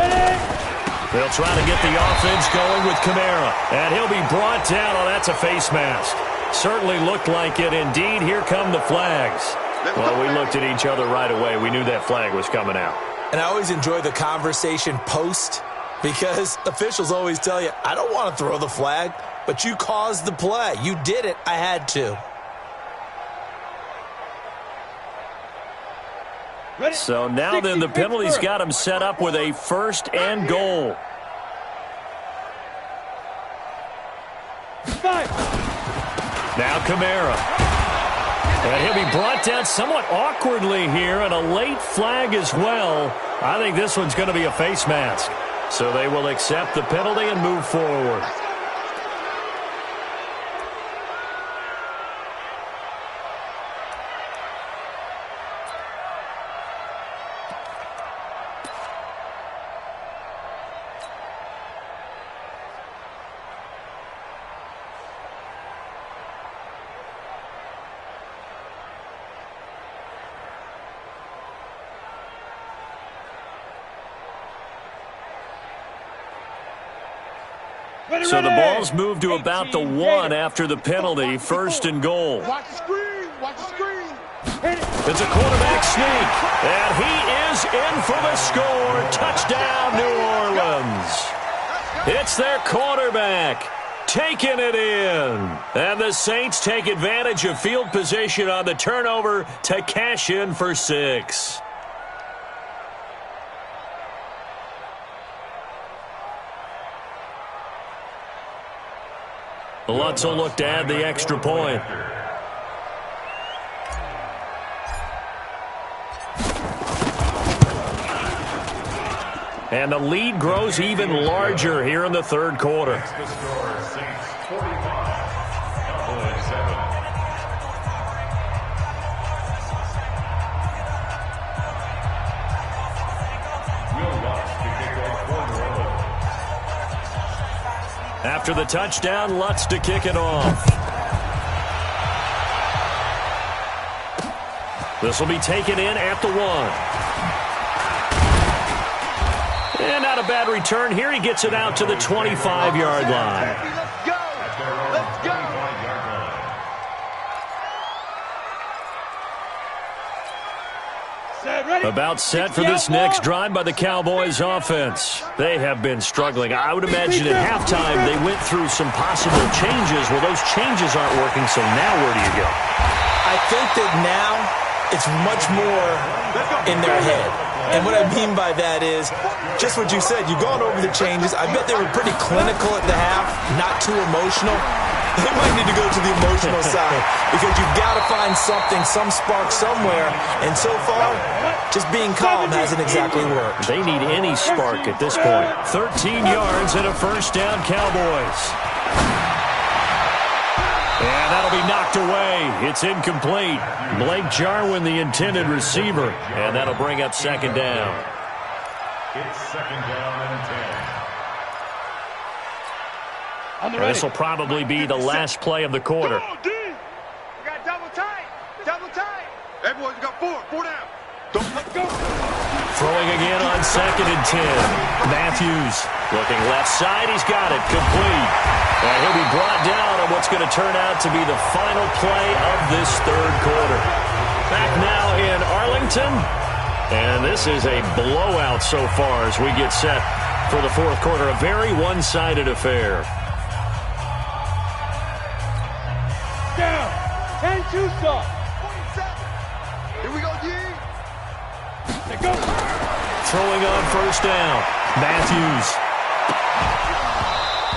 They'll try to get the offense going with Kamara. And he'll be brought down. Oh, that's a face mask. Certainly looked like it. Indeed, here come the flags. Well, we looked at each other right away. We knew that flag was coming out. And I always enjoy the conversation post, because officials always tell you, I don't want to throw the flag, but you caused the play. You did it. I had to. So now then, the penalty's got him set up with a 1st and goal. Now Kamara. And he'll be brought down somewhat awkwardly here, and a late flag as well. I think this one's going to be a face mask. So they will accept the penalty and move forward. So the ball's moved to about the 1 after the penalty, 1st and goal. Watch the screen. Watch the screen. It's a quarterback sneak, and he is in for the score. Touchdown, New Orleans. It's their quarterback taking it in. And the Saints take advantage of field position on the turnover to cash in for 6. Lutz will look to add the extra point. And the lead grows even larger here in the 3rd quarter. After the touchdown, Lutz to kick it off. This will be taken in at the 1. And not a bad return here. He gets it out to the 25-yard line. Let's go. Let's go. About set for this next drive by the Cowboys offense. They have been struggling. I would imagine at halftime they went through some possible changes. Well, those changes aren't working, so now where do you go? I think that now it's much more in their head. And what I mean by that is just what you said. You've gone over the changes. I bet they were pretty clinical at the half, not too emotional. They might need to go to the emotional side because you've got to find something, some spark somewhere. And so far, just being calm hasn't exactly worked. They need any spark at this point. 13 yards and a first down, Cowboys. And that'll be knocked away. It's incomplete. Blake Jarwin, the intended receiver. And that'll bring up second down. It's second down and 10. This will probably be the last play of the quarter. We got double tight. Double tight. Everyone's got four down. Don't let go. Throwing again on second and 10. Matthews looking left side. He's got it. Complete. And he'll be brought down on what's going to turn out to be the final play of this third quarter. Back now in Arlington. And this is a blowout so far as we get set for the fourth quarter. A very one-sided affair. Down. 10-2 stop. 47. Here we go, G. They go. Throwing on first down. Matthews.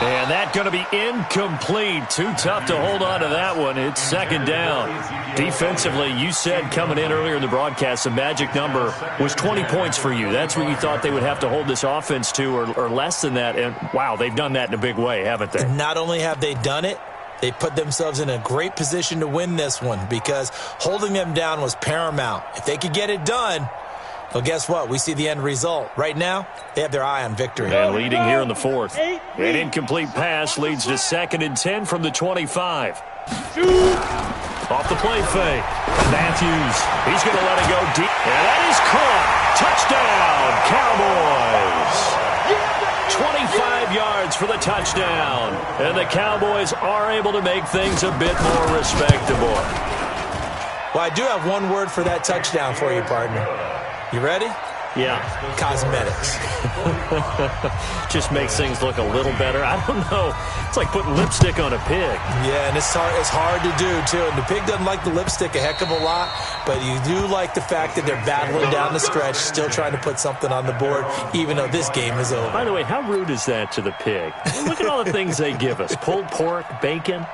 And that's going to be incomplete. Too tough to hold on to that one. It's second down. Defensively, you said coming in earlier in the broadcast, the magic number was 20 points for you. That's what you thought they would have to hold this offense to or less than that. And, wow, they've done that in a big way, haven't they? Not only have they done it, they put themselves in a great position to win this one because holding them down was paramount. If they could get it done, well, guess what? We see the end result. Right now, they have their eye on victory. And leading here in the fourth. An incomplete pass leads to second and 10 from the 25. Off the play fake. Matthews. He's going to let it go deep. And that is caught. Touchdown, Cowboys. 25 yards for the touchdown. And the Cowboys are able to make things a bit more respectable. Well, I do have one word for that touchdown for you, partner. You ready? Yeah. Cosmetics. Just makes things look a little better. I don't know. It's like putting lipstick on a pig. Yeah, and it's hard to do, too. And the pig doesn't like the lipstick a heck of a lot, but you do like the fact that they're battling down the stretch, still trying to put something on the board, even though this game is over. By the way, how rude is that to the pig? Look at all the things they give us. Pulled pork, bacon.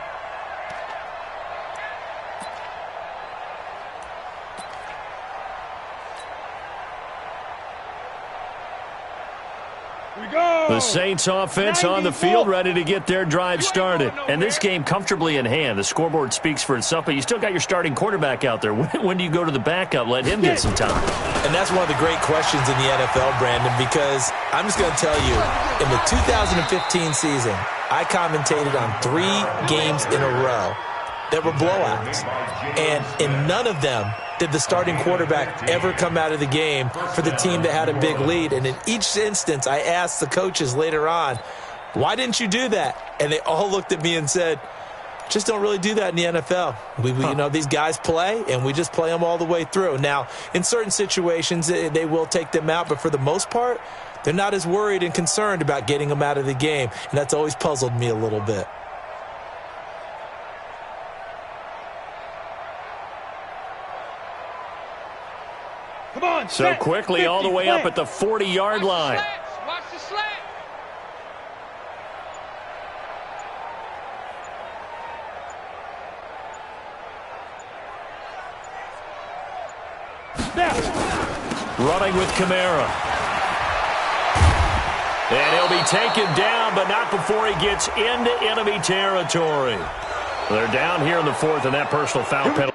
The Saints offense on the field, ready to get their drive started. And this game comfortably in hand. The scoreboard speaks for itself, but you still got your starting quarterback out there. When do you go to the backup? Let him get some time. And that's one of the great questions in the NFL, Brandon, because I'm just going to tell you, in the 2015 season, I commentated on 3 games in a row that were blowouts. And in none of them did the starting quarterback ever come out of the game for the team that had a big lead. And in each instance, I asked the coaches later on, why didn't you do that? And they all looked at me and said, just don't really do that in the NFL. You know, these guys play, and we just play them all the way through. Now, in certain situations, they will take them out, but for the most part, they're not as worried and concerned about getting them out of the game. And that's always puzzled me a little bit. Come on, so quickly 50, all the way flat. Up at the 40-yard line. Watch the slant. Running with Kamara. And he'll be taken down, but not before he gets into enemy territory. They're down here in the fourth, and that personal foul penalty.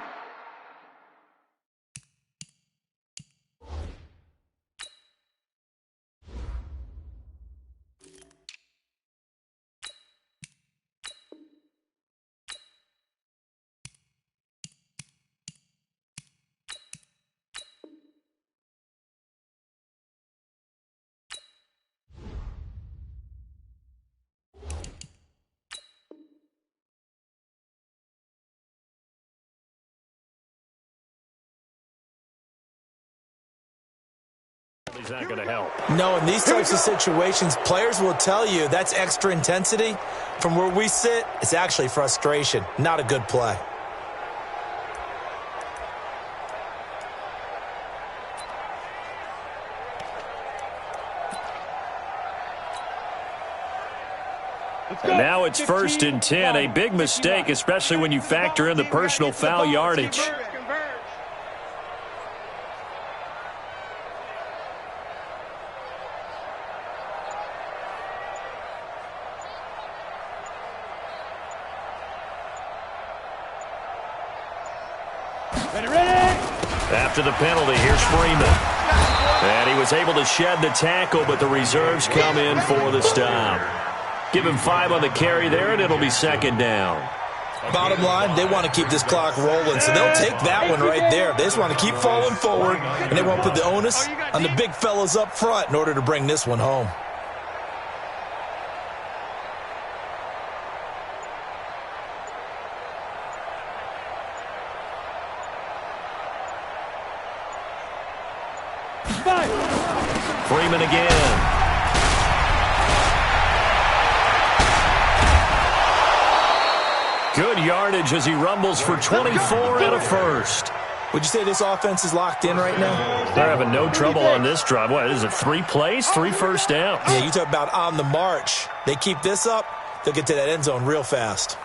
He's not going to help. No, in these types of situations, players will tell you that's extra intensity. From where we sit, it's actually frustration. Not a good play. And now it's 1st and 10. A big mistake, especially when you factor in the personal foul yardage. After the penalty, here's Freeman. And he was able to shed the tackle, but the reserves come in for the stop. Give him 5 on the carry there, and it'll be 2nd down. Bottom line, they want to keep this clock rolling, so they'll take that one right there. They just want to keep falling forward, and they won't put the onus on the big fellas up front in order to bring this one home. Freeman again. Good yardage as he rumbles for 24 and a first. Would you say this offense is locked in right now? They're having no trouble on this drive. What is it, 3 plays, 3 first downs? Yeah, you talk about on the march. They keep this up, they'll get to that end zone real fast.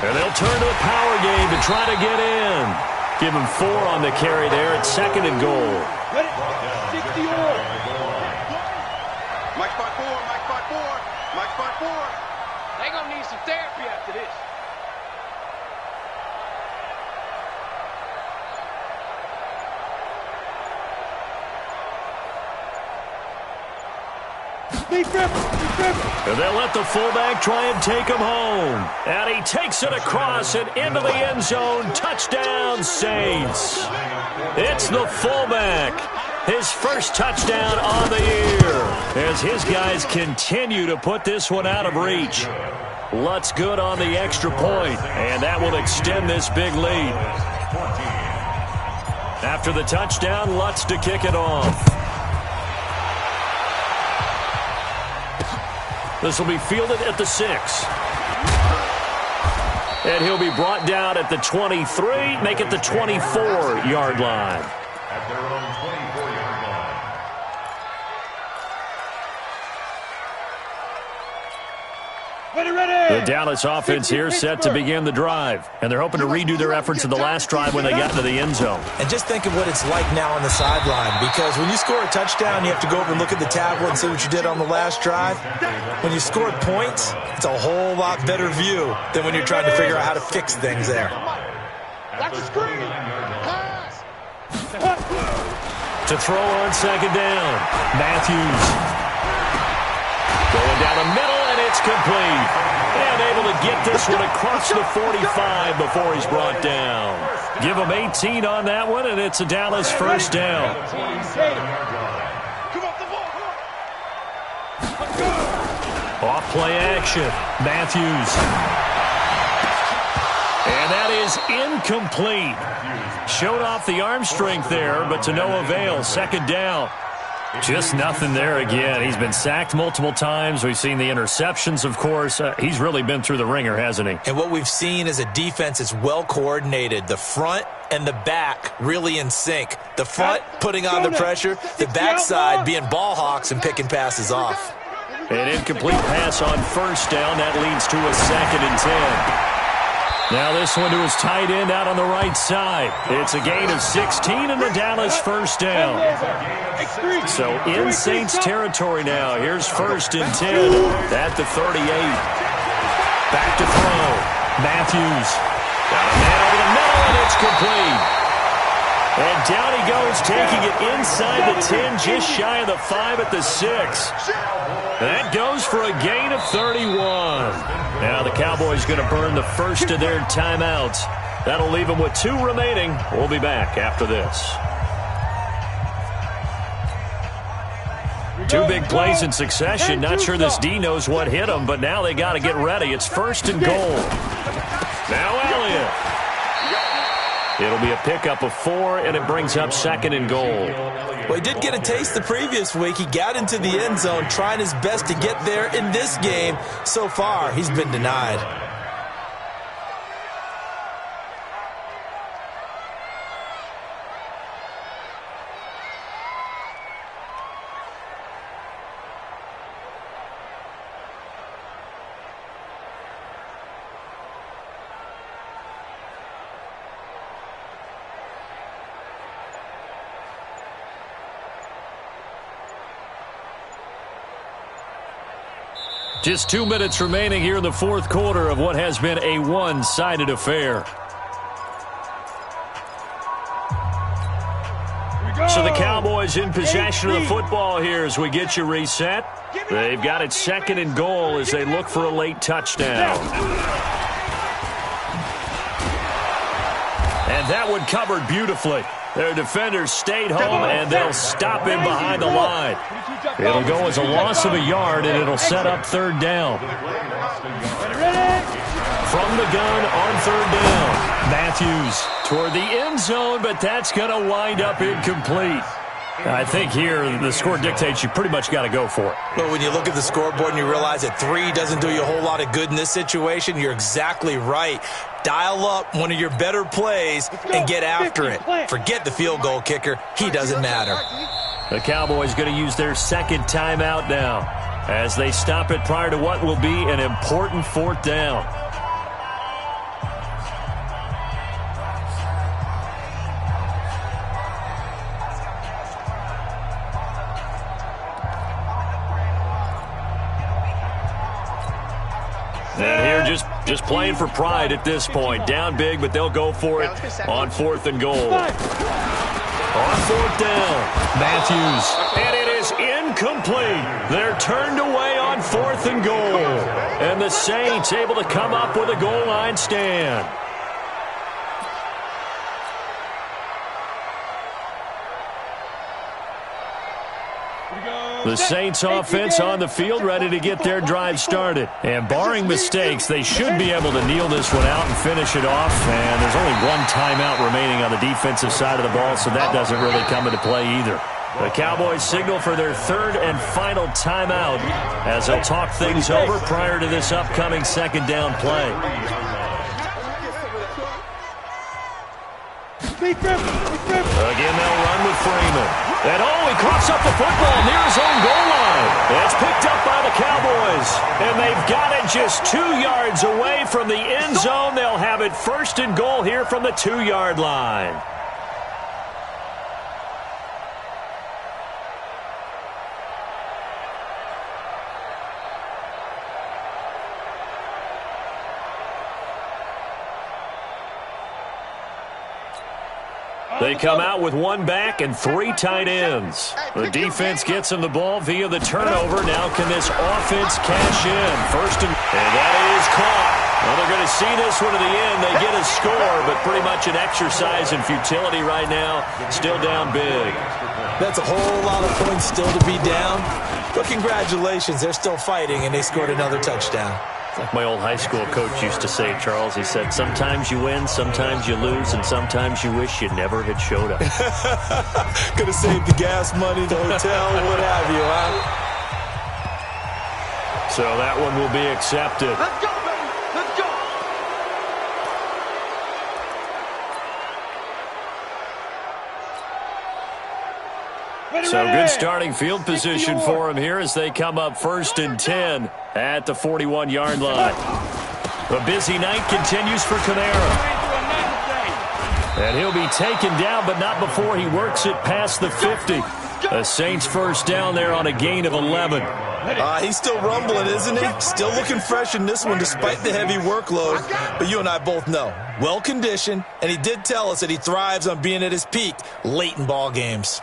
And they'll turn to the power game to try to get in. Give him 4 on the carry there at 2nd and goal. Ready? 60 on. Mike spot 4, Mike spot 4, Mike spot 4. They gonna need some therapy after this. And they'll let the fullback try and take him home. And he takes it across and into the end zone. Touchdown, Saints. It's the fullback. His first touchdown on the year as his guys continue to put this one out of reach. Lutz good on the extra point, and that will extend this big lead. After the touchdown, Lutz to kick it off. This will be fielded at the 6. And he'll be brought down at the 23, make it the 24-yard line. At their own 24-yard line. The Dallas offense here set to begin the drive. And they're hoping to redo their efforts in the last drive when they got into the end zone. And just think of what it's like now on the sideline, because when you score a touchdown, you have to go over and look at the tablet and see what you did on the last drive. When you score points, it's a whole lot better view than when you're trying to figure out how to fix things there. Watch the screen. Pass. To throw on 2nd down, Matthews. Going down the middle, and it's complete. And able to get this one across the 45 before he's brought down. Give him 18 on that one, and it's a Dallas first down. Off play action, Matthews. And that is incomplete. Showed off the arm strength there, but to no avail. 2nd down. Just nothing there again. He's been sacked multiple times. We've seen the interceptions, of course. He's really been through the ringer, hasn't he? And what we've seen is a defense that's well coordinated. The front and the back really in sync. The front putting on the pressure, the backside being ball hawks and picking passes off. An incomplete pass on 1st down. That leads to a 2nd and 10. Now this one to his tight end out on the right side. It's a gain of 16 and the Dallas first down. So in Saints territory now. Here's 1st and 10 at the 38. Back to throw. Matthews. Got a man over the middle, and it's complete. And down he goes, taking it inside the 10, just shy of the 5 at the 6. That goes for a gain of 31. Now the Cowboys going to burn the first of their timeouts. That'll leave them with 2 remaining. We'll be back after this. 2 big plays in succession. Not sure this D knows what hit him, but now they got to get ready. It's 1st and goal. Now Elliott. It'll be a pickup of 4, and it brings up 2nd and goal. Well, he did get a taste the previous week. He got into the end zone, trying his best to get there in this game. So far, he's been denied. Just 2 minutes remaining here in the fourth quarter of what has been a one-sided affair. So the Cowboys in possession of the football here as we get you reset. They've got it 2nd and goal as they look for a late touchdown. And that one covered beautifully. Their defenders stayed home, and they'll stop him behind the line. It'll go as a loss of a yard, and it'll set up 3rd down. From the gun on 3rd down. Matthews toward the end zone, but that's going to wind up incomplete. I think here the score dictates you pretty much got to go for it. But when you look at the scoreboard and you realize that 3 doesn't do you a whole lot of good in this situation, you're exactly right. Dial up one of your better plays and get after it. Forget the field goal kicker. He doesn't matter. The Cowboys going to use their 2nd timeout now as they stop it prior to what will be an important 4th down. And here just playing for pride at this point. Down big, but they'll go for it on 4th and goal. On 4th down, Matthews. And it is incomplete. They're turned away on 4th and goal. And the Saints able to come up with a goal line stand. The Saints offense on the field ready to get their drive started. And barring mistakes, they should be able to kneel this one out and finish it off. And there's only 1 timeout remaining on the defensive side of the ball, so that doesn't really come into play either. The Cowboys signal for their 3rd and final timeout as they'll talk things over prior to this upcoming 2nd down play. Again, they'll run with Freeman. And he coughs up the football near his own goal line. It's picked up by the Cowboys. And they've got it just 2 yards away from the end zone. They'll have it 1st and goal here from the 2-yard line. They come out with 1 back and 3 tight ends. The defense gets them the ball via the turnover. Now can this offense cash in? 1st and that is caught. Well, they're going to see this one to the end. They get a score, but pretty much an exercise in futility right now. Still down big. That's a whole lot of points still to be down. But congratulations, they're still fighting, and they scored another touchdown. Like my old high school coach used to say, Charles, he said, sometimes you win, sometimes you lose, and sometimes you wish you never had showed up. Could have saved the gas money, the hotel, what have you, huh? So that one will be accepted. Let's go, baby. Let's go. So good starting field position for him here as they come up 1st and 10 at the 41-yard line. A busy night continues for Kamara. And he'll be taken down, but not before he works it past the 50. The Saints 1st down there on a gain of 11. He's still rumbling, isn't he? Still looking fresh in this one despite the heavy workload. But you and I both know, well-conditioned, and he did tell us that he thrives on being at his peak late in ball games.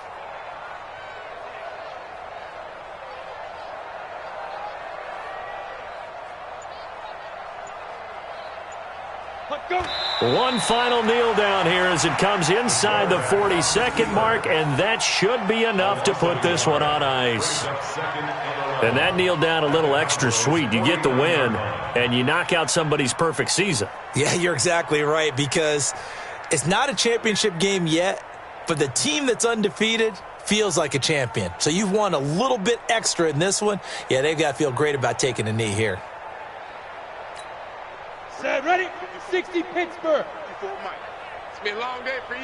One final kneel down here as it comes inside the 40-second mark, and that should be enough to put this one on ice. And that kneel down a little extra sweet. You get the win, and you knock out somebody's perfect season. Yeah, you're exactly right, because it's not a championship game yet, but the team that's undefeated feels like a champion. So you've won a little bit extra in this one. Yeah, they've got to feel great about taking a knee here. Set, ready? 60 Pittsburgh. Mike. It's been a long day for you.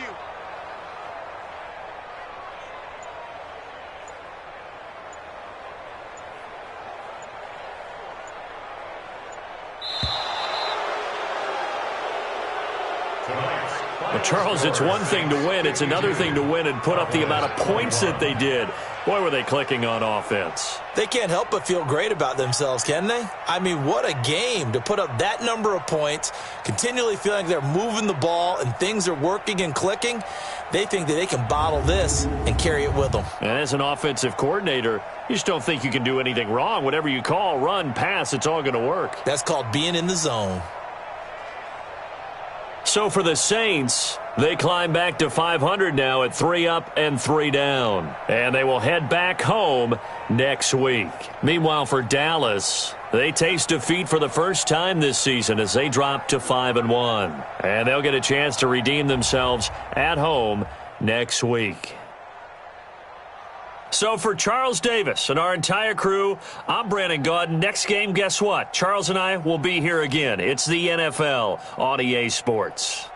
Well, Charles, it's one thing to win. It's another thing to win and put up the amount of points that they did. Boy, were they clicking on offense. They can't help but feel great about themselves, can they? I mean, what a game to put up that number of points, continually feeling like they're moving the ball and things are working and clicking. They think that they can bottle this and carry it with them. And as an offensive coordinator, you just don't think you can do anything wrong. Whatever you call, run, pass, it's all going to work. That's called being in the zone. So for the Saints, they climb back to 500 now at 3 up and 3 down. And they will head back home next week. Meanwhile, for Dallas, they taste defeat for the first time this season as they drop to 5-1. And they'll get a chance to redeem themselves at home next week. So for Charles Davis and our entire crew, I'm Brandon Gaudin. Next game, guess what? Charles and I will be here again. It's the NFL on EA Sports.